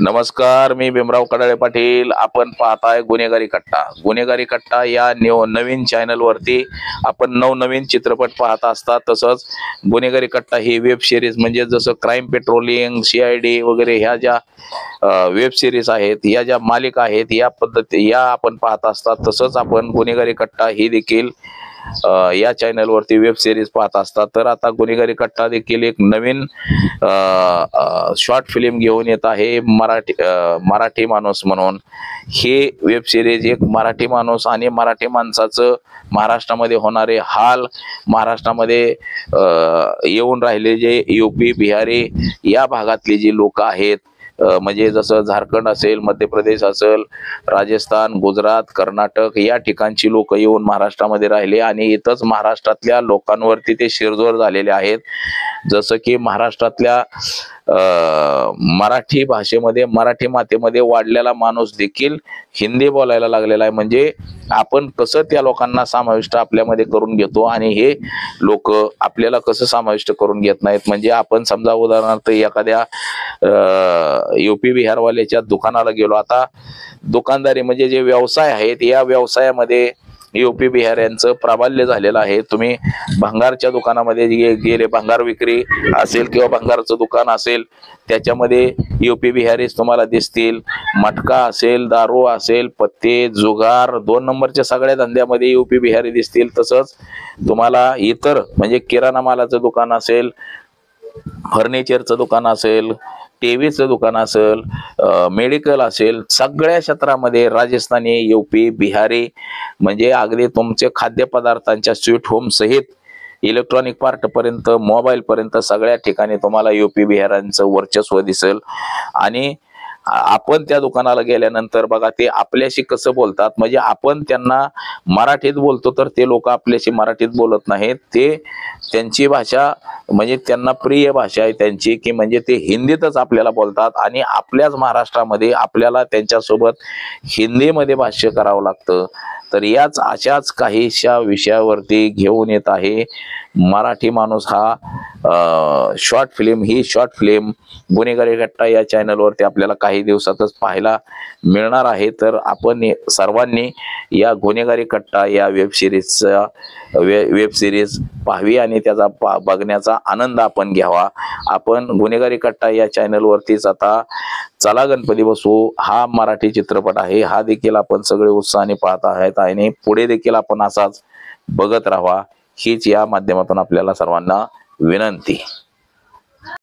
नमस्कार, मी भीमराव कडाळे पाटील. आपण पाहताय गुन्हेगारी कट्टा. गुन्हेगारी कट्टा या नवीन चॅनल वरती आपण नवनवीन चित्रपट पाहत असतात. तसंच गुन्हेगारी कट्टा ही वेब सिरीज म्हणजे जसं क्राईम पेट्रोलिंग, CID वगैरे ह्या ज्या वेब सिरीज आहेत, या ज्या मालिका आहेत, या पद्धती या आपण पाहत असतात. तसंच आपण गुन्हेगारी कट्टा ही देखील या चॅनल वरती वेब सिरीज पाहत असतात. तर आता गुन्हेगारी कट्टा देखील एक नवीन शॉर्ट फिल्म घेऊन येत आहे. मराठी माणूस म्हणून ही वेब सिरीज एक मराठी माणूस आणि मराठी माणसाचं महाराष्ट्रामध्ये होणारे हाल, महाराष्ट्रामध्ये येऊन राहिले जे UP बिहारी या भागातली जी लोक आहेत, म्हणजे जसं झारखंड असेल, मध्य प्रदेश असेल, राजस्थान, गुजरात, कर्नाटक या ठिकाणची लोक येऊन महाराष्ट्रामध्ये राहिले आणि इथंच महाराष्ट्रातल्या लोकांवरती ते शिरजोर झालेले आहेत. जसं की महाराष्ट्रातल्या मराठी भाषेमध्ये, मराठी मातेमध्ये वाढलेला माणूस देखील हिंदी बोलायला लागलेला आहे. म्हणजे आपण कसं त्या लोकांना समाविष्ट आपल्यामध्ये करून घेतो आणि हे लोक आपल्याला कसं समाविष्ट करून घेत नाहीत. म्हणजे आपण समजा उदाहरणार्थ एखाद्या UP बिहारवाल्याच्या दुकानाला गेलो. आता दुकानदारी म्हणजे जे व्यवसाय आहेत, या व्यवसायामध्ये UP बिहाऱ्यांचं प्राबल्य झालेलं आहे. तुम्ही भंगारच्या दुकानामध्ये गेले, भंगार विक्री असेल किंवा भंगारचं दुकान असेल, त्याच्यामध्ये UP बिहारीच तुम्हाला दिसतील. मटका असेल, दारू असेल, पत्ते, जुगार, 2 नंबरच्या सगळ्या धंद्यामध्ये UP बिहारी दिसतील. तसंच तुम्हाला इतर म्हणजे किराणा मालाचं दुकान असेल, फर्निचरचं दुकान असेल, टीव्हीचं दुकान असेल, मेडिकल असेल, सगळ्या क्षेत्रामध्ये राजस्थानी, UP बिहारी म्हणजे अगदी तुमचे खाद्यपदार्थांच्या स्वीट होम सहित इलेक्ट्रॉनिक पार्ट पर्यंत, मोबाईल पर्यंत सगळ्या ठिकाणी तुम्हाला UP बिहारांचं वर्चस्व दिसेल. आणि आपण त्या दुकानाला गेल्यानंतर बघा ते आपल्याशी कसं बोलतात. म्हणजे आपण त्यांना मराठीत बोलतो तर ते लोक आपल्याशी मराठीत बोलत नाहीत. ते त्यांची भाषा म्हणजे त्यांना प्रिय भाषा आहे त्यांची, की म्हणजे ते हिंदीतच आपल्याला बोलतात आणि आपल्याच महाराष्ट्रामध्ये आपल्याला त्यांच्यासोबत हिंदीमध्ये भाष्य करावं लागतं. तर याच अशाच काहीशा विषयावरती घेऊन येत आहे मराठी माणूस हा शॉर्ट फिल्म. ही शॉर्ट फिल्म गुन्हेगारी कट्टा या चॅनलवरती आपल्याला काही दिवसातच पाहायला मिळणार आहे. तर आपण सर्वांनी या गुन्हेगारी कट्टा या वेब सिरीज पाहावी आणि त्याचा बघण्याचा आनंद आपण घ्यावा. आपण गुन्हेगारी कट्टा या चॅनलवरतीच आता चला गणपती बसवू हा मराठी चित्रपट आहे. हा देखील आपण सगळे उत्साहाने पाहत आहेत आणि पुढे देखील आपण असाच बघत राहावा हीच या माध्यमातून आपल्याला सर्वांना विनंती.